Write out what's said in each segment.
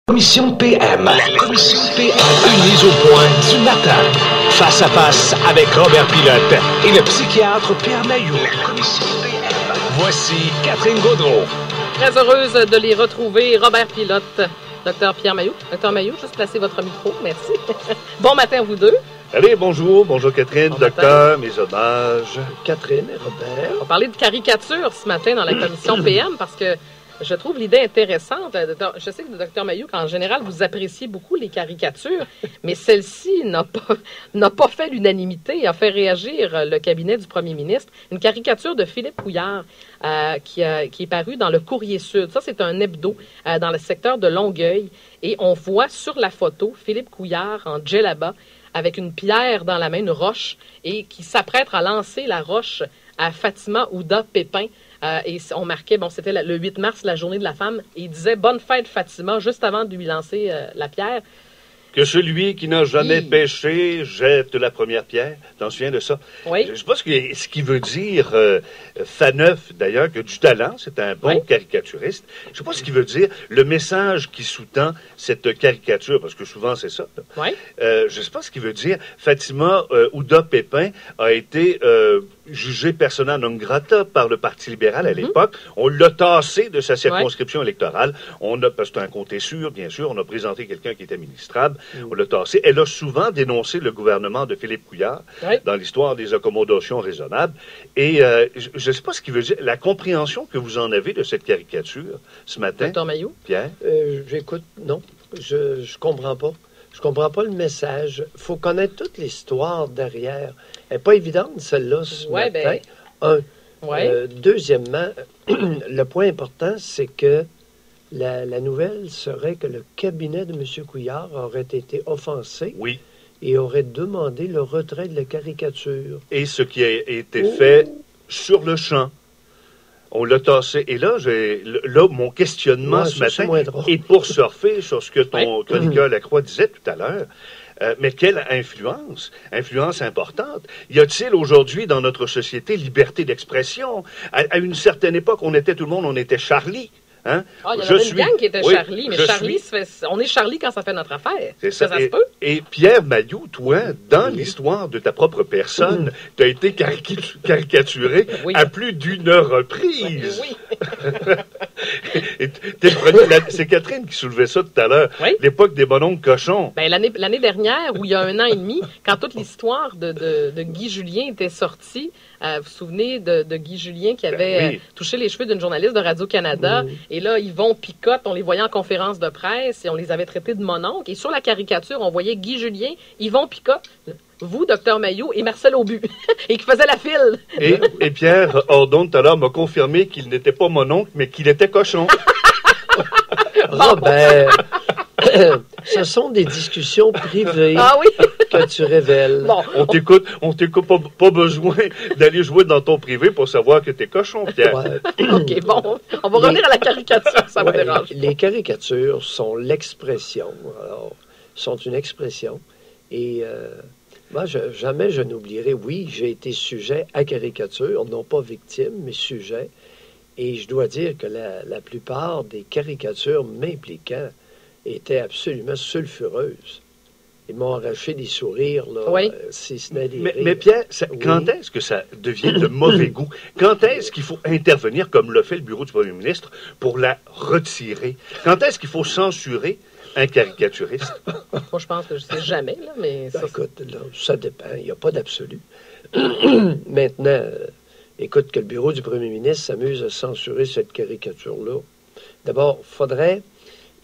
Commission PM. La commission PM. Une mise au point du matin. Face à face avec Robert Pilote et le psychiatre Pierre Mailloux. La commission PM. Voici Catherine Gaudreault. Très heureuse de les retrouver. Robert Pilote, Docteur Pierre Mailloux. Docteur Mailloux, juste placer votre micro. Merci. Bon matin, vous deux. Allez, bonjour. Bonjour Catherine, bon docteur, mes hommages. Catherine et Robert. On va parler de caricature ce matin dans la commission PM parce que je trouve l'idée intéressante. Je sais que le docteur Mailloux, qu'en général, vous appréciez beaucoup les caricatures, mais celle-ci n'a pas fait l'unanimité et a fait réagir le cabinet du premier ministre. Une caricature de Philippe Couillard qui est parue dans le Courrier Sud. Ça, c'est un hebdo dans le secteur de Longueuil. Et on voit sur la photo Philippe Couillard en djellaba avec une pierre dans la main, une roche, et qui s'apprête à lancer la roche à Fatima Ouda Pépin. Et on marquait, c'était le 8 mars, la journée de la femme, et il disait « Bonne fête Fatima » juste avant de lui lancer la pierre. Que celui qui n'a jamais péché jette la première pierre. T'en souviens de ça? Oui. Je ne sais pas ce qu'il veut dire. Faneuf, d'ailleurs, que du talent, c'est un bon caricaturiste. Je ne sais pas ce qu'il veut dire. Le message qui sous-tend cette caricature, parce que souvent c'est ça. Oui. Je ne sais pas ce qu'il veut dire. Fatima Ouda Pépin a été jugée persona non grata par le Parti libéral à l'époque. On l'a tassé de sa circonscription électorale. Parce que c'est un comté sûr, bien sûr. On a présenté quelqu'un qui était ministrable. On l'a tassé. Elle a souvent dénoncé le gouvernement de Philippe Couillard dans l'histoire des accommodations raisonnables. Et je ne sais pas ce qu'il veut dire. La compréhension que vous en avez de cette caricature ce matin. Docteur Mailloux? Pierre? J'écoute, non. Je comprends pas. Je comprends pas le message. Il faut connaître toute l'histoire derrière. Elle n'est pas évidente, celle-là, ce matin. Deuxièmement, le point important, c'est que la nouvelle serait que le cabinet de M. Couillard aurait été offensé et aurait demandé le retrait de la caricature. Et ce qui a été fait sur le champ. On l'a tassé. Et là, mon questionnement ce matin est pour surfer sur ce que ton chroniqueur Lacroix disait tout à l'heure. Mais quelle influence? Influence importante. Y a-t-il aujourd'hui dans notre société liberté d'expression? À une certaine époque, on était Charlie. Hein? Il y en avait une gang qui était Charlie, mais Charlie, on est Charlie quand ça fait notre affaire. C'est ça. Ça se peut. Et Pierre Mailloux, toi, dans l'histoire de ta propre personne, tu as été caricaturé à plus d'une reprise. C'est Catherine qui soulevait ça tout à l'heure. L'époque des bonhommes cochons. L'année dernière, où il y a 1 an et demi, quand toute l'histoire de Guy Julien était sortie, vous vous souvenez de Guy Julien qui avait touché les cheveux d'une journaliste de Radio-Canada. Et là, Yvon Picotte, on les voyait en conférence de presse et on les avait traités de mononcle. Et sur la caricature, on voyait Guy Julien, Yvon Picotte, vous, Docteur Mailloux, et Marcel Aubu, et qui faisait la file. Et Pierre Ordon, tout à l'heure, m'a confirmé qu'il n'était pas mononcle, mais qu'il était cochon. Robert, ce sont des discussions privées que tu révèles. Bon, on t'écoute, pas besoin d'aller jouer dans ton privé pour savoir que t'es cochon, Pierre. OK, bon, on va revenir à la caricature, ça me dérange. Les caricatures sont l'expression, sont une expression. Et moi, jamais je n'oublierai, j'ai été sujet à caricature, non pas victime, mais sujet. Et je dois dire que la plupart des caricatures m'impliquant étaient absolument sulfureuses. Ils m'ont arraché des sourires, si ce n'est des rires. Mais Pierre, quand est-ce que ça devient de mauvais goût? Quand est-ce qu'il faut intervenir, comme l'a fait le bureau du premier ministre, pour la retirer? Quand est-ce qu'il faut censurer un caricaturiste? Moi, je pense que je ne sais jamais, là, mais... Écoute, là, ça dépend. Il n'y a pas d'absolu. Maintenant, écoute, que le bureau du premier ministre s'amuse à censurer cette caricature-là. D'abord,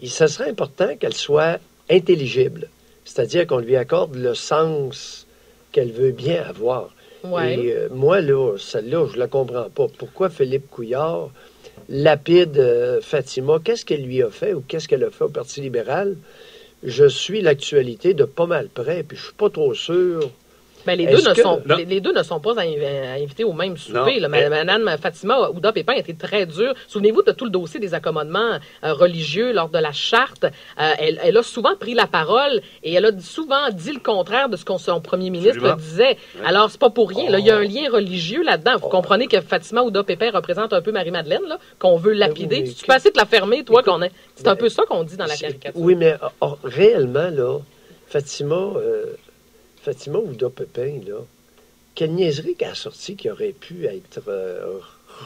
ça serait important qu'elle soit intelligible. C'est-à-dire qu'on lui accorde le sens qu'elle veut bien avoir. Et moi, là, celle-là, je la comprends pas. Pourquoi Philippe Couillard lapide Fatima? Qu'est-ce qu'elle lui a fait ou qu'est-ce qu'elle a fait au Parti libéral? Je suis l'actualité de pas mal près, puis je suis pas trop sûr Ben, les deux ne sont pas invités au même souper. Là. Madame Fatima Ouda Pépin a été très dure. Souvenez-vous de tout le dossier des accommodements religieux lors de la charte. Elle a souvent pris la parole et elle a souvent dit le contraire de ce que son premier ministre disait. Ouais. Alors, c'est pas pour rien. Là, il y a un lien religieux là-dedans. Vous comprenez que Fatima Ouda Pépin représente un peu Marie-Madeleine, là, qu'on veut lapider. Tu peux essayer de la fermer, toi, c'est un peu ça qu'on dit dans la caricature. Oui, mais réellement, là, Fatima Ouda Pépin, là, quelle niaiserie qu'elle a sorti qui aurait pu être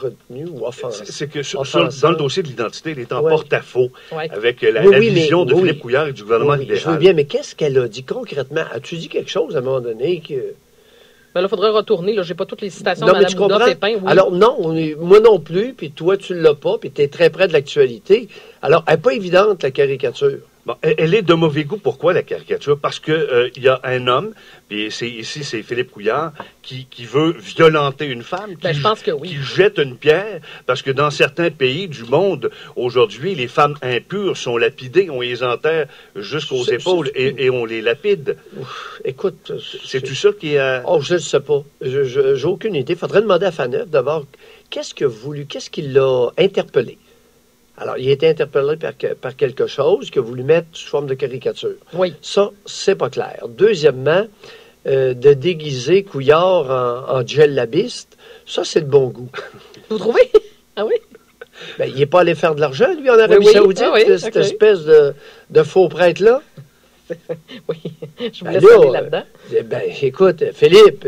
retenue ou offensée. C'est que dans le dossier de l'identité, elle est en porte-à-faux avec la vision de Philippe Couillard et du gouvernement libéral. Je veux bien, mais qu'est-ce qu'elle a dit concrètement? As-tu dit quelque chose à un moment donné que... Ben là, il faudrait retourner. Là, j'ai pas toutes les citations de Mme Ouda Pépin. Oui. Alors, non, moi non plus, puis toi, tu l'as pas, puis tu es très près de l'actualité. Alors, elle n'est pas évidente, la caricature. Bon, elle est de mauvais goût. Pourquoi la caricature? Parce que il y a un homme, puis c'est Philippe Couillard, qui veut violenter une femme, je pense que oui. Qui jette une pierre, parce que dans certains pays du monde, aujourd'hui, les femmes impures sont lapidées, on les enterre jusqu'aux épaules et on les lapide. Ouf, écoute... C'est-tu ça qui est... Oh, je ne sais pas. J'ai aucune idée. Il faudrait demander à Faneuf d'abord qu'est-ce qui l'a interpellé. Alors, il a été interpellé par quelque chose qu'il a voulu mettre sous forme de caricature. Oui. Ça, c'est pas clair. Deuxièmement, de déguiser Couillard en djellabiste, ça, c'est de bon goût. Vous trouvez? Ah oui? Ben, il n'est pas allé faire de l'argent, lui, en Arabie Saoudite, cette espèce de faux prêtre-là. Oui, je vous laisse aller là-dedans. Ben, écoute, Philippe,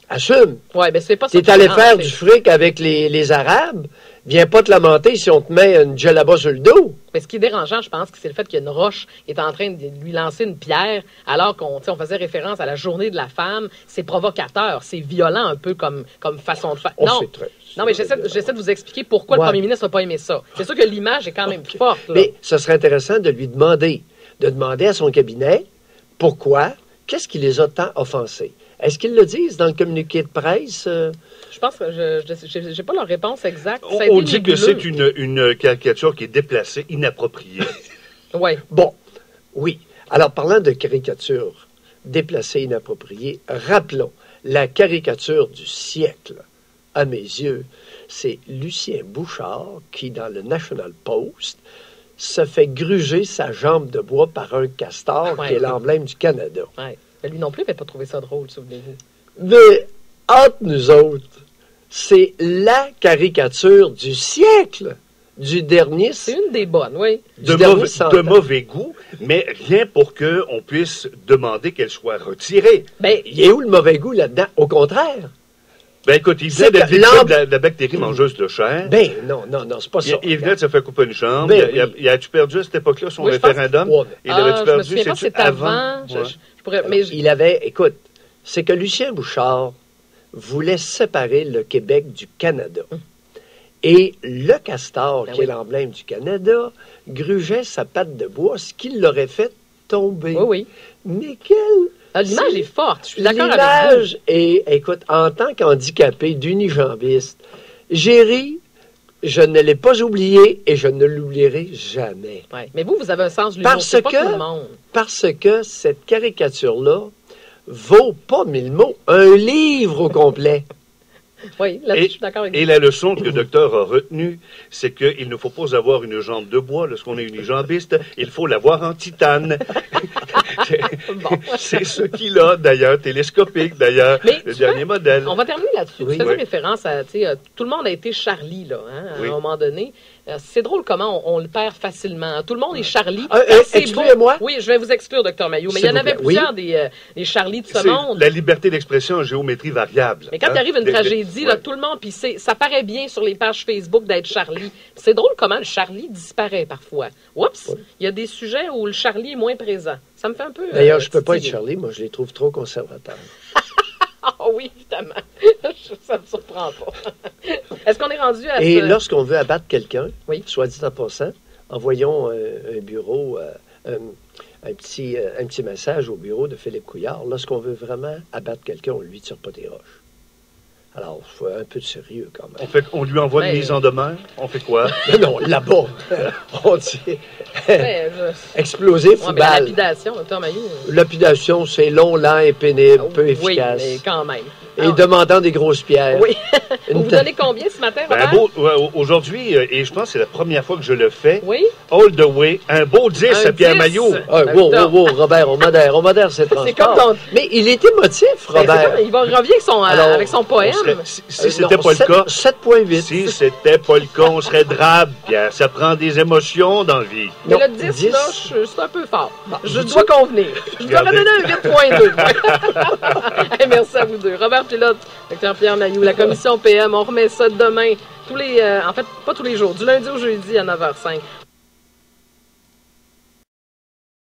assume. Oui, ben c'est pas ça. Tu es allé faire du fric avec les Arabes. Viens pas te lamenter si on te met une djellaba sur le dos. Mais ce qui est dérangeant, je pense, c'est le fait qu'il y a une roche qui est en train de lui lancer une pierre, alors qu'on faisait référence à la journée de la femme. C'est provocateur, c'est violent un peu comme façon de faire. Non, mais j'essaie de vous expliquer pourquoi le premier ministre n'a pas aimé ça. C'est sûr que l'image est quand même forte. Là. Mais ce serait intéressant de lui demander à son cabinet pourquoi, qu'est-ce qui les a tant offensés. Est-ce qu'ils le disent dans le communiqué de presse? Je pense que je n'ai pas leur réponse exacte. On dit que c'est une caricature qui est déplacée, inappropriée. Oui. Bon, oui. Alors, parlant de caricature déplacée, inappropriée, rappelons la caricature du siècle, à mes yeux, c'est Lucien Bouchard qui, dans le National Post, se fait gruger sa jambe de bois par un castor qui est l'emblème du Canada. Oui. Lui non plus, il n'avait pas trouvé ça drôle, souvenez-vous. Mais, entre nous autres, c'est la caricature du siècle, du dernier... C'est une des bonnes, oui. De mauvais goût, mais rien pour qu'on puisse demander qu'elle soit retirée. Ben, il y a où le mauvais goût là-dedans? Au contraire. Ben écoute, il venait d'être victime de la bactérie mangeuse de chair. Ben non, c'est pas ça. Il venait de se faire couper une jambe. Ben, as-tu perdu à cette époque-là son référendum? Il avait-tu perdu? Je me souviens pas, c'était avant. Il avait... Écoute, c'est que Lucien Bouchard voulait séparer le Québec du Canada. Et le castor, qui est l'emblème du Canada, grugeait sa patte de bois, ce qui l'aurait fait tomber. Oui. Mais quelle... l'image est forte, je suis d'accord avec vous. L'image est, écoute, en tant qu'handicapé, d'unijambiste, j'ai ri, je ne l'ai pas oublié et je ne l'oublierai jamais. Ouais. Mais vous avez un sens de l'humour, c'est pas tout le monde. Parce que cette caricature-là vaut pas 1000 mots, un livre au complet. Oui, là, je suis d'accord avec vous. Et la leçon que le docteur a retenue, c'est qu'il ne faut pas avoir une jambe de bois lorsqu'on est unijambiste, il faut l'avoir en titane. C'est ce qu'il a, d'ailleurs, télescopique, d'ailleurs, le dernier modèle. On va terminer là-dessus. Tu faisais référence à, tout le monde a été Charlie, là, à un moment donné. C'est drôle comment on le perd facilement. Tout le monde est Charlie. Excusez-moi. Oui, je vais vous exclure, Dr Mailloux, mais il y en avait plusieurs des Charlie de ce monde. La liberté d'expression en géométrie variable. Mais quand il arrive une tragédie, là, tout le monde, puis ça paraît bien sur les pages Facebook d'être Charlie. C'est drôle comment le Charlie disparaît parfois. Oups, il y a des sujets où le Charlie est moins présent. Ça me fait un peu... D'ailleurs, je ne peux pas être Charlie, moi, je les trouve trop conservateurs. Ah oui, évidemment. Ça ne me surprend pas. Est-ce qu'on est rendu à... Et lorsqu'on veut abattre quelqu'un, soit dit en passant, envoyons un bureau, un petit message au bureau de Philippe Couillard. Lorsqu'on veut vraiment abattre quelqu'un, on ne lui tire pas des roches. Alors, il faut un peu de sérieux quand même. On lui envoie une Ben- mise en demeure. On fait quoi? Non, là-bas, on dit Ouais, exploser, ouais, mais la football. lapidation, Dr. Mailloux. Lapidation, c'est long, lent et pénible, peu efficace. Oui, mais quand même. Et demandant des grosses pierres. Oui. Une Vous donnez combien ce matin, Ben, Robert? aujourd'hui, et je pense que c'est la première fois que je le fais, Oui. all the way, un beau 10 à Pierre 10. Maillot. Ah, wow, Robert, on modère ses transports. C'est comme ton... Mais il est émotif, Ben, c'est Robert. ça, il revient avec son, Alors, avec son poème. Si c'était pas le cas, 7,8. si c'était pas le cas, on serait drabe, Pierre. Ça prend des émotions dans la vie. Mais Non, le 10, 10. là, c'est un peu fort. Je dis-tu? dois convenir. Je dois Regardez. redonner un 8,2. Hey, merci à vous deux. Robert Pilote, Dr. Pierre Mailloux, la commission PM, on remet ça demain. En fait, pas tous les jours, du lundi au jeudi à 9h05.